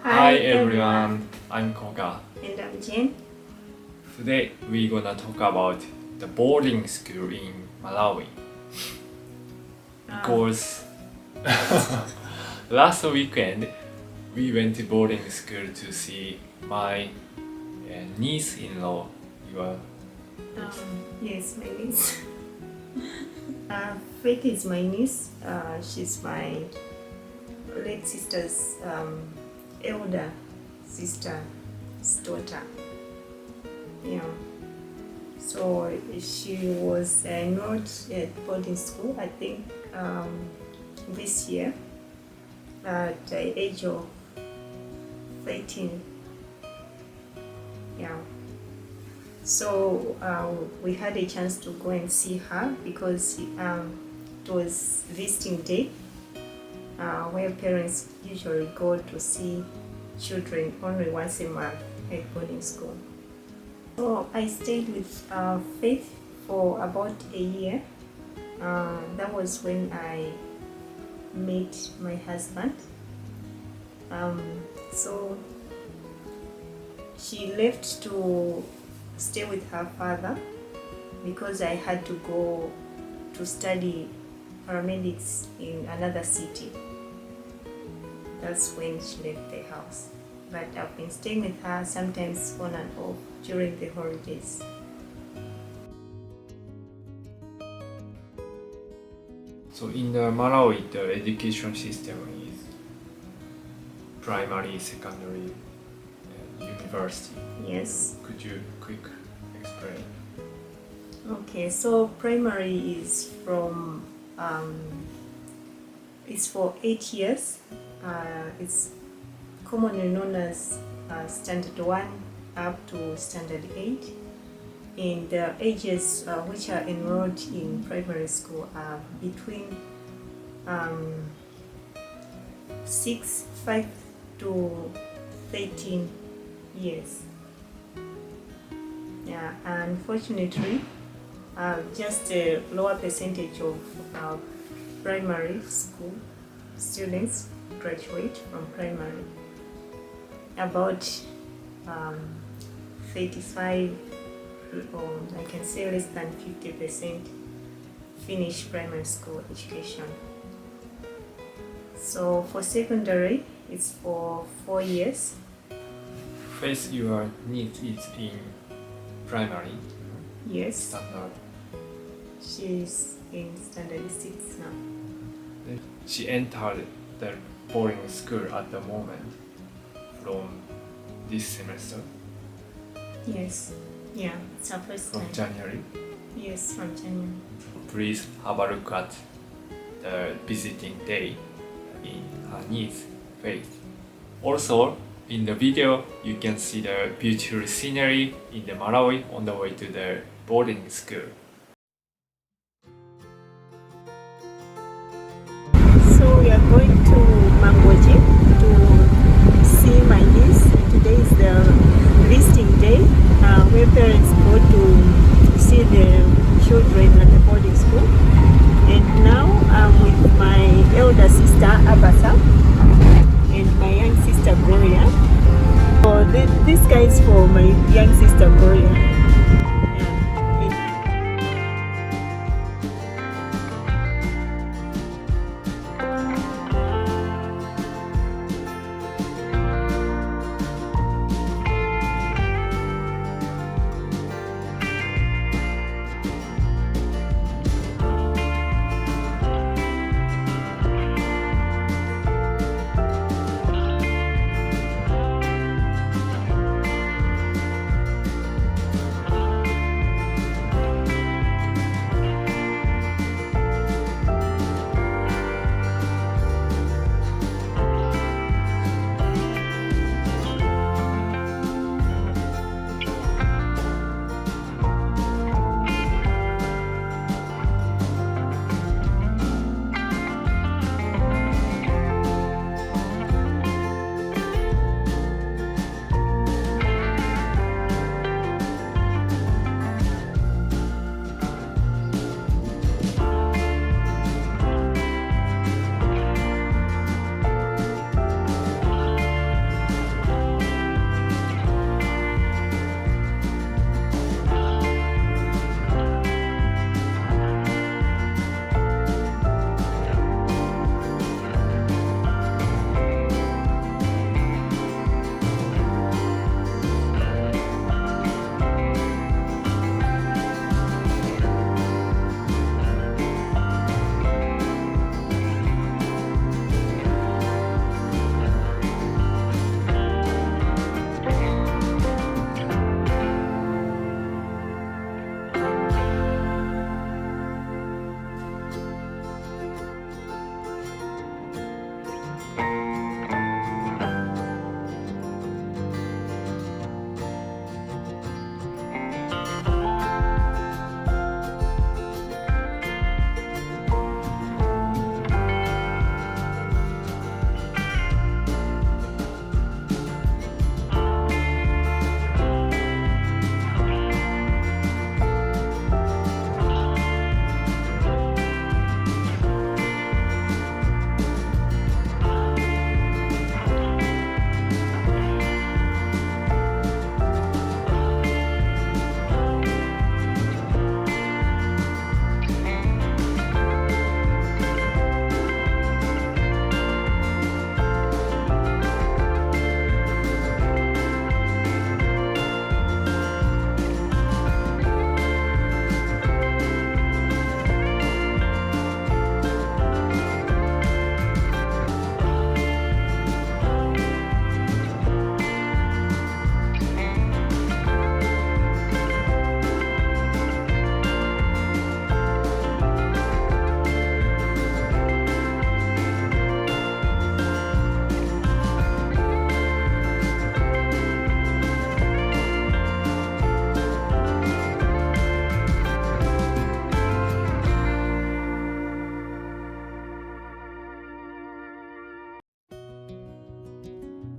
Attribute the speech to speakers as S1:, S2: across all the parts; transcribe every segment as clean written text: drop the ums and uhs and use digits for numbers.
S1: Hi everyone, I'm Koga.
S2: And I'm Jen.
S1: Today we're gonna talk about the boarding school in Malawi. Because last weekend we went to boarding school to see my niece-in-law.
S2: Yes, my niece. Faith is my niece. She's my late sister's elder sister's daughter. Yeah. So she was enrolled at boarding school, I think, this year at the age of 13. Yeah. So we had a chance to go and see her because it was visiting day, where parents usually go to see children only once a month at boarding school. So I stayed with Faith for about a year. That was when I met my husband. So she left to stay with her father because I had to go to study paramedics in another city. That's when she left the house. But I've been staying with her sometimes on and off during the holidays.
S1: So in the Malawi, the education system is primary, secondary, and university.
S2: Yes.
S1: Could you quick explain?
S2: Okay, so primary is from it's for 8 years. It's commonly known as standard 1 up to standard 8. And the ages which are enrolled in primary school are between 5 to 13 years. Yeah, unfortunately, just a lower percentage of primary school students graduate from primary. About 35, or I can say less than 50% finish primary school education. So for secondary, it's for 4 years.
S1: First, your niece is in primary.
S2: Yes,
S1: Standard.
S2: she's in standard 6 now.
S1: She entered the boarding school at the moment from this semester,
S2: Yes, yeah, it's her first
S1: from
S2: time.
S1: January.
S2: Yes, from January.
S1: Please have a look at the visiting day in her niece Faith. Also, in the video, you can see the beautiful scenery in the Malawi on the way to the boarding school.
S2: So we are going to Mangoji to see my niece. Today is the visiting day, where parents go to see the children at the boarding school. And now I'm with my elder sister Abasa and my young sister Gloria. So this guy is for my young sister Gloria.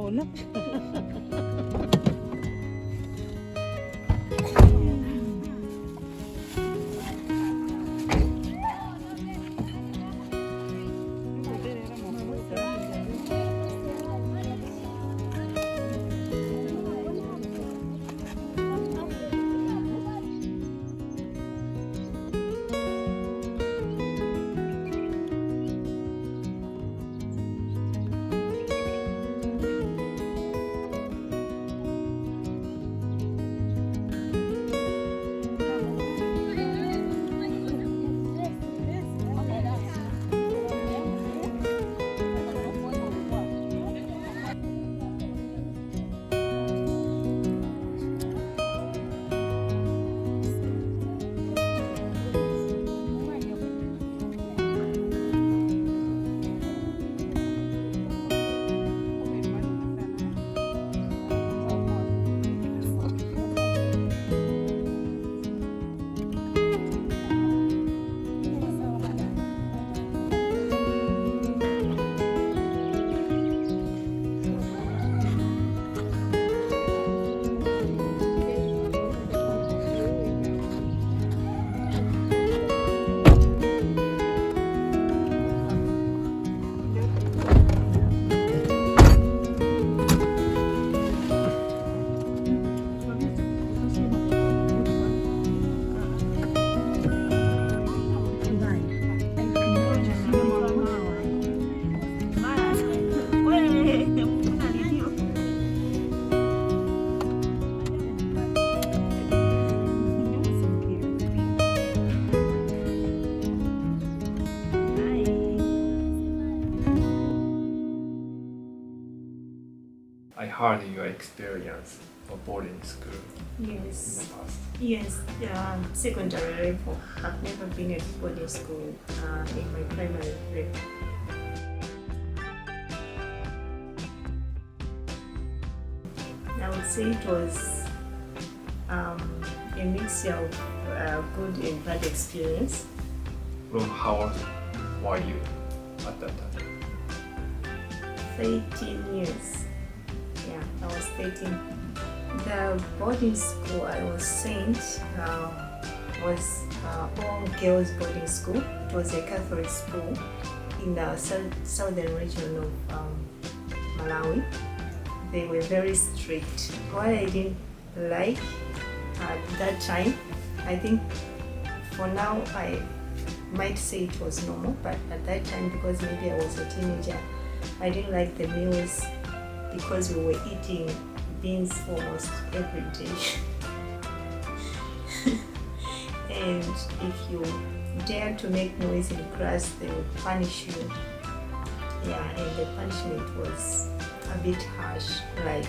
S1: I heard your experience of boarding school in
S2: Yes.
S1: the past.
S2: Yes, secondary level. I've never been at boarding school in my primary level. I would say it was a mixture of good and bad experience.
S1: From how old were you at that time?
S2: 13 years. Yeah, I was 13. The boarding school I was sent was all girls boarding school. It was a Catholic school in the southern region of Malawi. They were very strict. What I didn't like at that time, I think for now I might say it was normal, but at that time, because maybe I was a teenager, I didn't like the meals because we were eating beans almost every day. And if you dare to make noise in class, they would punish you. Yeah, and the punishment was a bit harsh, like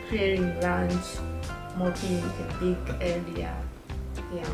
S2: clearing lunch, mopping a big area. Yeah,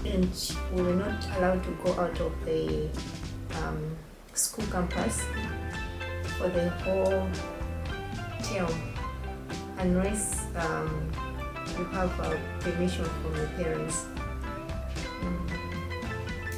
S2: and we were not allowed to go out of the school campus for the whole term unless you have permission from your parents.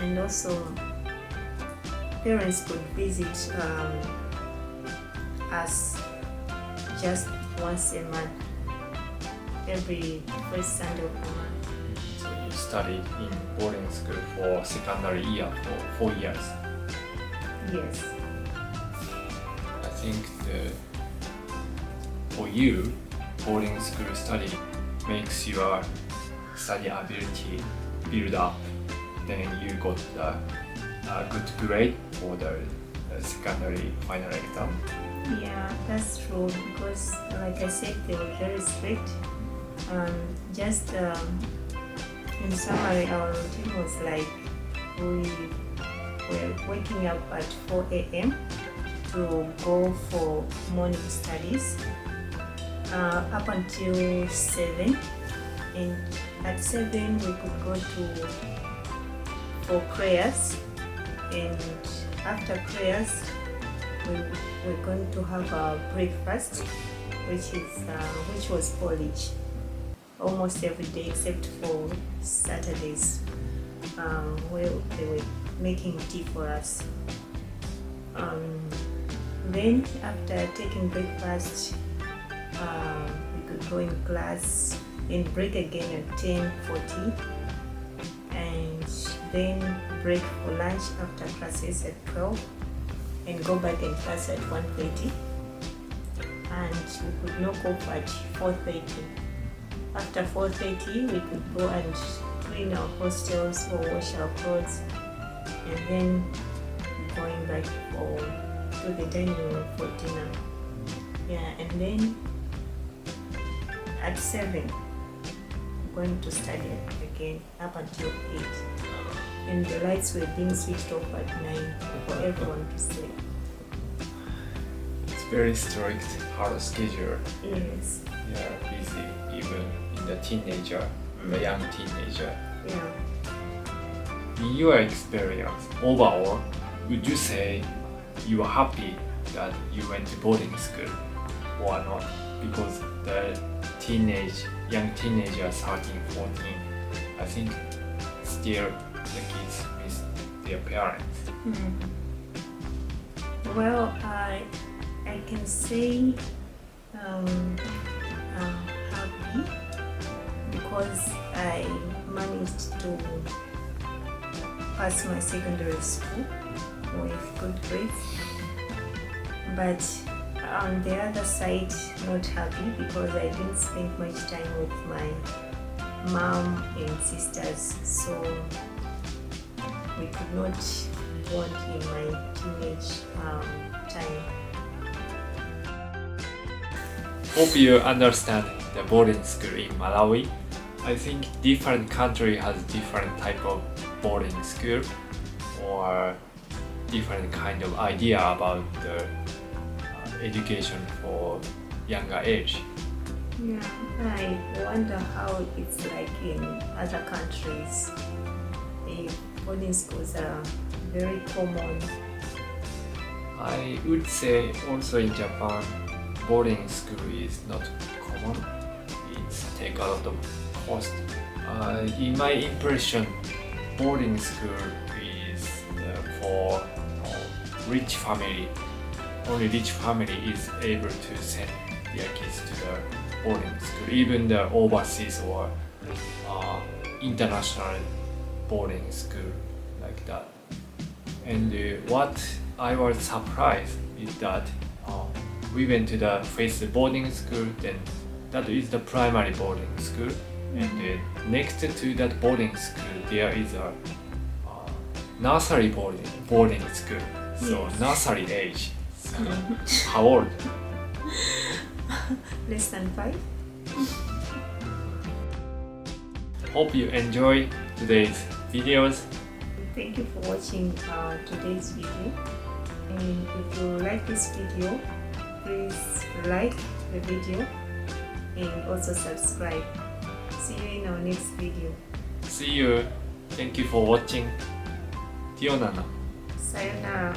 S2: And also parents could visit us just once a month, every first Sunday of the month.
S1: So you studied in boarding school for secondary year for 4 years.
S2: Yes.
S1: I think for you, boarding school study makes your study ability build up. Then you got a good grade for the secondary final exam.
S2: Yeah, that's true, because like I said, they were very strict. Just in summary, our routine was like we were waking up at 4 a.m. to go for morning studies up until 7, and at 7 we could go for prayers, and after prayers we're going to have a breakfast, which was porridge almost every day except for Saturdays, where they were making tea for us. Then after taking breakfast, we could go in class, then break again at 10:40, and then break for lunch after classes at 12, and go back in class at 1:30, and we could knock off at 4:30. After 4:30, we could go and clean our hostels or wash our clothes, and then going back to the dining room for dinner. Yeah, and then at 7, we're going to study again up until 8. And the lights were being switched off at 9 for everyone to sleep.
S1: It's very strict, hard schedule.
S2: Yes.
S1: Yeah, busy even in the teenager, the young teenager.
S2: Yeah.
S1: In your experience, overall, would you say you are happy that you went to boarding school or not? Because the young teenagers, 13, 14, I think still the kids miss their parents.
S2: Well, I can say I'm happy because I managed to pass my secondary school with good grades. But on the other side, not happy because I didn't spend much time with my mom and sisters, so we could not bond in my teenage time.
S1: Hope you understand the boarding school in Malawi. I think different country has different type of boarding school or different kind of idea about the education for younger age.
S2: Yeah, I wonder how it's like in other countries. The boarding schools are very common.
S1: I would say also in Japan, boarding school is not common. It's take a lot of cost. In my impression, boarding school is for rich family. Only rich family is able to send their kids to the boarding school, even the overseas or international boarding school like that. And what I was surprised is that we went to the first boarding school, then that is the primary boarding school, and next to that boarding school there is a nursery boarding school, so
S2: Yes.
S1: nursery age. So, how old?
S2: Less than 5.
S1: Hope you enjoy today's videos.
S2: Thank you for watching today's video. And if you like this video, please like the video and also subscribe. See you in our next video.
S1: See you. Thank you for watching. Tionana.
S2: Sayonara.